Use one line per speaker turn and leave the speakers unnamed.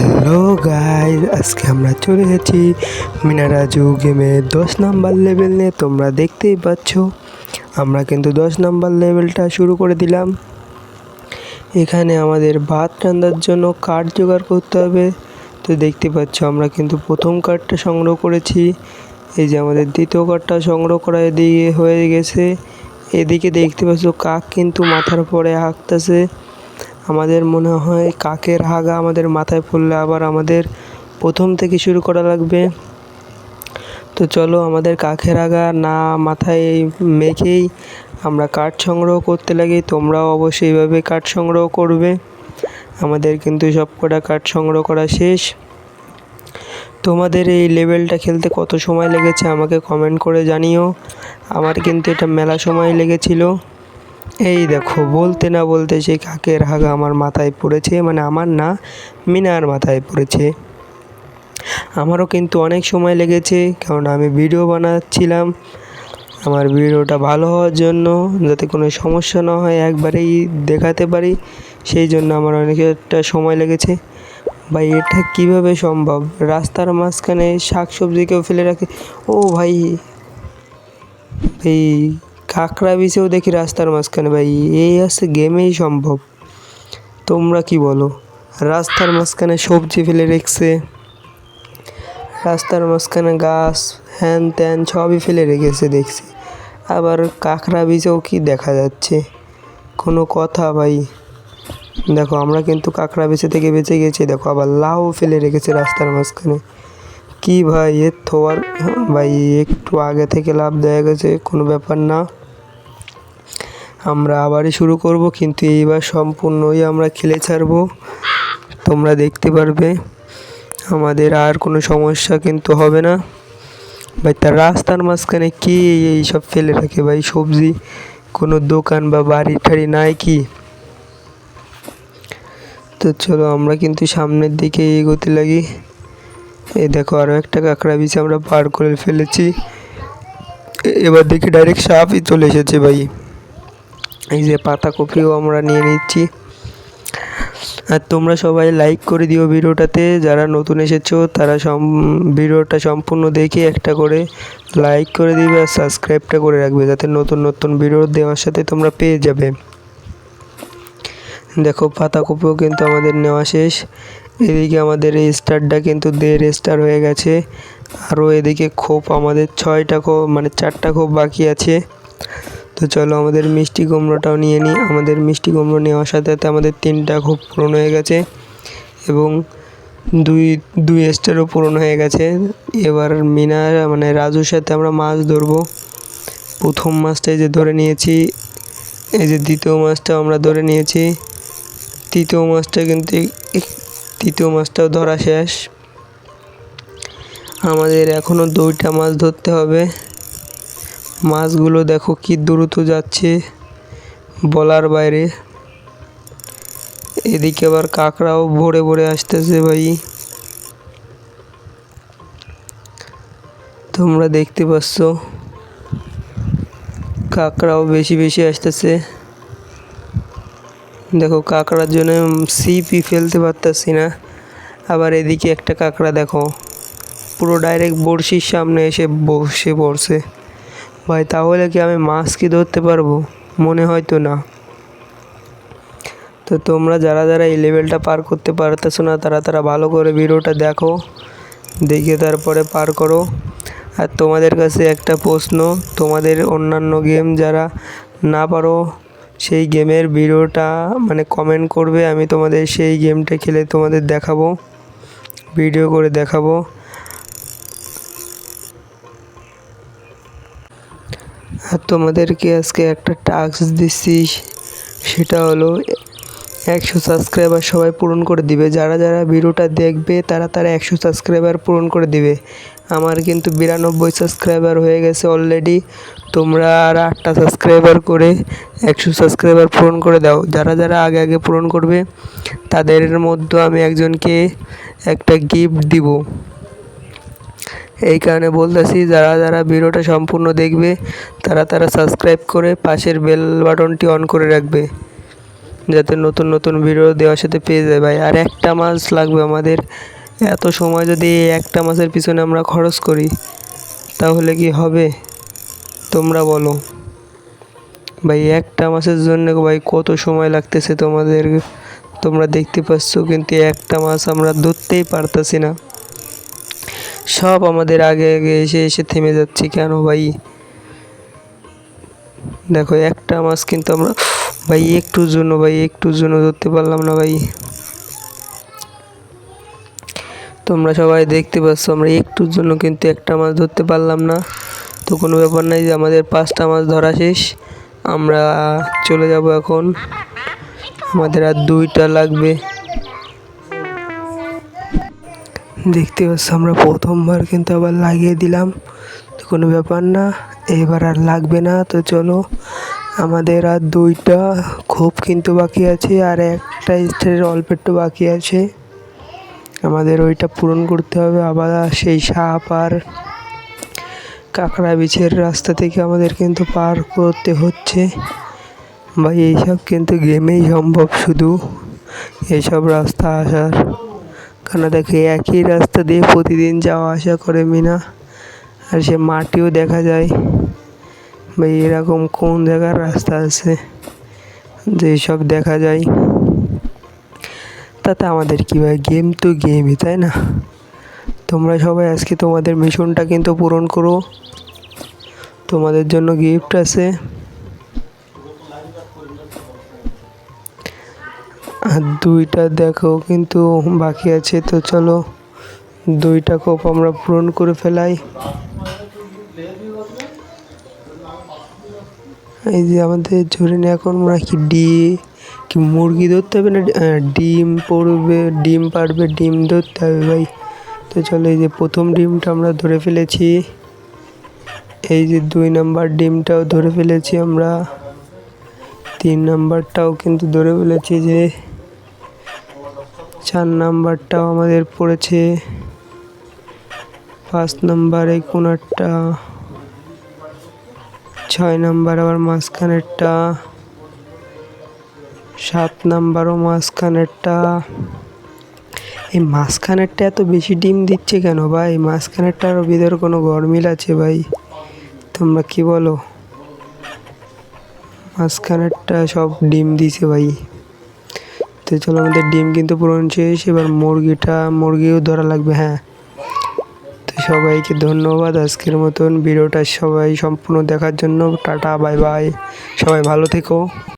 Hello guys, আজকে আমরা চলে এসেছি মিনারাজু গেমে 10 নাম্বার লেভেল নিয়ে। তোমরা দেখতেই পাচ্ছ আমরা কিন্তু 10 নাম্বার লেভেলটা শুরু করে দিলাম। এখানে আমাদের ভাত রান্নার জন্য কাঠ জোগাড় করতে হবে। তো দেখতে পাচ্ছ আমরা কিন্তু প্রথম কাঠটা সংগ্রহ করেছি। এই যে আমাদের দ্বিতীয় কাঠটা সংগ্রহ করা এদিকে হয়ে গেছে। এদিকে দেখতে পাচ্ছ কাক কিন্তু মাথার পরে হাঁকতেছে। আমাদের মনে হয় কাকের হাগা আমাদের মাথায় পড়লে আবার আমাদের প্রথম থেকে শুরু করা লাগবে। তো চলো আমাদের কাকের হাগা না মাথায় মেখেই আমরা কাঠ সংগ্রহ করতে লাগি। তোমরাও অবশ্যই এইভাবে কাঠ সংগ্রহ করবে। আমাদের কিন্তু সব কটা কাঠ সংগ্রহ করা শেষ। তোমাদের এই লেভেলটা খেলতে কত সময় লেগেছে আমাকে কমেন্ট করে জানিও। আমার কিন্তু এটা মেলা সময় লেগেছিল। এই দেখো বলতে না বলতে সেই কাকের হাগা আমার মাথায় পড়েছে, মানে আমার না, মিনার মাথায় পড়েছে। আমারও কিন্তু অনেক সময় লেগেছে, কারণ আমি ভিডিও বানাচ্ছিলাম। আমার ভিডিওটা ভালো হওয়ার জন্য, যাতে কোনো সমস্যা না হয়, একবারেই দেখাতে পারি, সেই জন্য আমার অনেকটা সময় লেগেছে। ভাই এটা কিভাবে সম্ভব? রাস্তার মাঝখানে শাক সবজি কেউ ফেলে রাখে? ও ভাই, এই কাঁকড়া বিছেও দেখি রাস্তার মাঝখানে। ভাই এই আছে গেমেই সম্ভব। তোমরা কি বলো? রাস্তার মাঝখানে সবজি ফেলে রেখেছে, রাস্তার মাঝখানে গাছ হ্যান ত্যান সবই ফেলে রেখেছে দেখছি। আবার কাঁকড়া বিছেও কি দেখা যাচ্ছে? কোনো কথা ভাই? দেখো আমরা কিন্তু কাঁকড়া বিছে থেকে বেঁচে গেছি। দেখো আবার লাউ ফেলে রেখেছে রাস্তার মাঝখানে। কি ভাই এর থোয়ার? ভাই একটু আগে থেকে লাভ দেয়া গেছে, কোনো ব্যাপার না। আমরা আবারই শুরু করব, কিন্তু এইবার সম্পূর্ণই আমরা খেলে ছাড়বো। তোমরা দেখতে পারবে আমাদের আর কোনো সমস্যা কিন্তু হবে না। ভাই তার রাস্তার মাঝখানে কি এই সব ফেলে রাখে? ভাই সবজি কোনো দোকান বা বাড়ি ঠাড়ি নাই কি? তো চলো আমরা কিন্তু সামনের দিকে এগোতে লাগি। এই দেখো আরও একটা কাঁকড়া বিছে আমরা পার করে ফেলেছি। এবার দেখি ডাইরেক্ট সাপই চলে এসেছে ভাই। এই যে পাতাকপিও আমরা নিয়ে নিচ্ছি। আর তোমরা সবাই লাইক করে দিও ভিডিওটাতে। যারা নতুন এসেছো তারা ভিডিওটা সম্পূর্ণ দেখে একটা করে লাইক করে দিবে আর সাবস্ক্রাইবটা করে রাখবে, যাতে নতুন নতুন ভিডিও দেওয়ার সাথে তোমরা পেয়ে যাবে। দেখো পাতাকপিও কিন্তু আমাদের নেওয়া শেষ। এদিকে আমাদের এই স্টারটা কিন্তু 1.5 স্টার হয়ে গেছে। আরও এদিকে খোপ আমাদের 6টা খোপ, মানে 4টা খোপ বাকি আছে। তো চলো আমাদের মিষ্টি কুমড়োটাও নিয়ে নিই। আমাদের মিষ্টি কুমড়ো নেওয়ার সাথে সাথে আমাদের 3টা খোপ পূরণ হয়ে গেছে এবং দুই স্টারও পূরণ হয়ে গেছে। এবার মিনার মানে রাজুর সাথে আমরা মাছ ধরবো। প্রথম মাছটাই যে ধরে নিয়েছি, এই যে দ্বিতীয় মাছটাও আমরা ধরে নিয়েছি। তৃতীয় মাছটাও ধরা শেষ। আমাদের এখনও 2টা মাছ ধরতে হবে। মাছগুলো দেখো কি দ্রুত যাচ্ছে, বলার বাইরে। এদিকে আবার কাঁকড়াও ভরে ভরে আসতেছে ভাই, তোমরা দেখতে পাচ্ছ। কাঁকড়াও বেশি বেশি আসতেছে। দেখো কাঁকড়ার জন্য ছিপই ফেলতে পারতাছি না। আবার এদিকে একটা কাঁকড়া দেখো পুরো ডাইরেক্ট বড়শির সামনে এসে বসে পড়ছে। ভাই তাহলে কি আমি মাছ কি ধরতে পারবো? মনে হয় তো না। তো তোমরা যারা যারা এই লেভেলটা পার করতে পারতেছো না, তারা ভালো করে ভিডিওটা দেখো, দেখে তারপরে পার করো। আর তোমাদের কাছে একটা প্রশ্ন, তোমাদের অন্যান্য গেম যারা না পারো সেই গেমের ভিডিওটা মানে কমেন্ট করবে, আমি তোমাদের সেই গেমটা খেলে তোমাদের দেখাবো, ভিডিও করে দেখাবো। আর তোমাদেরকে আজকে একটা টাস্ক দিচ্ছি, সেটা হলো 100 সাবস্ক্রাইবার সবাই পূরণ করে দিবে। যারা যারা ভিডিওটা দেখবে তারা 100 সাবস্ক্রাইবার পূরণ করে দিবে। আমার কিন্তু 92 সাবস্ক্রাইবার হয়ে গেছে অলরেডি। তোমরা আর 8টা সাবস্ক্রাইবার করে 100 সাবস্ক্রাইবার পূরণ করে দাও। যারা যারা আগে আগে পূরণ করবে তাদের মধ্যে আমি একজনকে একটা গিফট দিব। এই কারণে বলতেছি, যারা যারা ভিডিওটা সম্পূর্ণ দেখবে তারা সাবস্ক্রাইব করে পাশের বেল বাটনটি অন করে রাখবে, যাতে নতুন নতুন ভিডিও দেওয়ার সাথে পেয়ে যায় ভাই। আর একটা মাস লাগবে আমাদের। এত সময় যদি এই একটা মাসের পিছনে আমরা খরচ করি তাহলে কি হবে তোমরা বলো ভাই? একটা মাসের জন্য ভাই কত সময় লাগতেছে তোমাদের, তোমরা দেখতে পাচ্ছ, কিন্তু একটা মাস আমরা ধরতেই পারতাছি না। সব আমাদের আগে আগে এসে এসে থেমে যাচ্ছে কেন ভাই? দেখো একটা মাস কিন্তু আমরা ভাই একটুর জন্য ধরতে পারলাম না ভাই। তোমরা সবাই দেখতে পাচ্ছ আমরা একটুর জন্য কিন্তু একটা মাছ ধরতে পারলাম না। তো কোনো ব্যাপার নাই, যে আমাদের 5টা মাছ ধরা শেষ। আমরা চলে যাব এখন, আমাদের আর 2টা লাগবে। দেখতে পাচ্ছ আমরা প্রথমবার কিন্তু আবার লাগিয়ে দিলাম, তো কোনো ব্যাপার না, এবার আর লাগবে না। তো চলো, আমাদের আর 2টা খোপ কিন্তু বাকি আছে, আর একটা স্টারের অল্প একটু বাকি আছে, আমাদের ওইটা পূরণ করতে হবে। আবার সেই সাপ আর কাঁকড়া বিছের রাস্তা থেকে আমাদের কিন্তু পার করতে হচ্ছে ভাই। এইসব কিন্তু গেমেই সম্ভব, শুধু এইসব রাস্তা আসার। কেন দেখে একই রাস্তা দিয়ে প্রতিদিন যাওয়া আসা করে মিনা, আর সে মাটিও দেখা যায় ভাই। এরকম কোন জায়গার রাস্তা আছে যে সব দেখা যায়? তাতে আমাদের কী ভাই, গেম তো গেমই, তাই না? তোমরা সবাই আজকে তোমাদের মিশনটা কিন্তু পূরণ করো, তোমাদের জন্য গিফট আছে। আর 2টা দেখো কিন্তু বাকি আছে, তো চলো 2টা কোপ আমরা পূরণ করে ফেলাই। এই যে আমাদের ঝুড়ি এখন মনে হয় কি মুরগি ধরতে হবে না ডিম পড়বে, ডিম পাড়বে, ডিম ধরতে হবে ভাই। তো চলো, এই যে প্রথম ডিমটা আমরা ধরে ফেলেছি, এই যে 2 নাম্বার ডিমটাও ধরে ফেলেছি আমরা, 3 নাম্বারটাও কিন্তু ধরে ফেলেছি, যে 4 নাম্বারটাও আমাদের পড়েছে, 5 নাম্বার এই কোণারটা, 6 নাম্বার আবার মাঝখানেরটা, 7 নাম্বারও মাঝখানেরটা। এই মাঝখানেরটা এত বেশি ডিম দিচ্ছে কেন ভাই? মাঝখানেরটার ভিতরে কোনো গরমিল আছে ভাই? তোমরা কি বলো? মাঝখানেরটা সব ডিম দিছে ভাই। তো চলো, আমাদের ডিম কিন্তু পূরণ শেষ। এবার মুরগিও ধরা লাগবে। হ্যাঁ, তো সবাইকে ধন্যবাদ আজকের মতন ভিডিওটা সবাই সম্পূর্ণ দেখার জন্য। টাটা, বাই বাই, সবাই ভালো থেকো।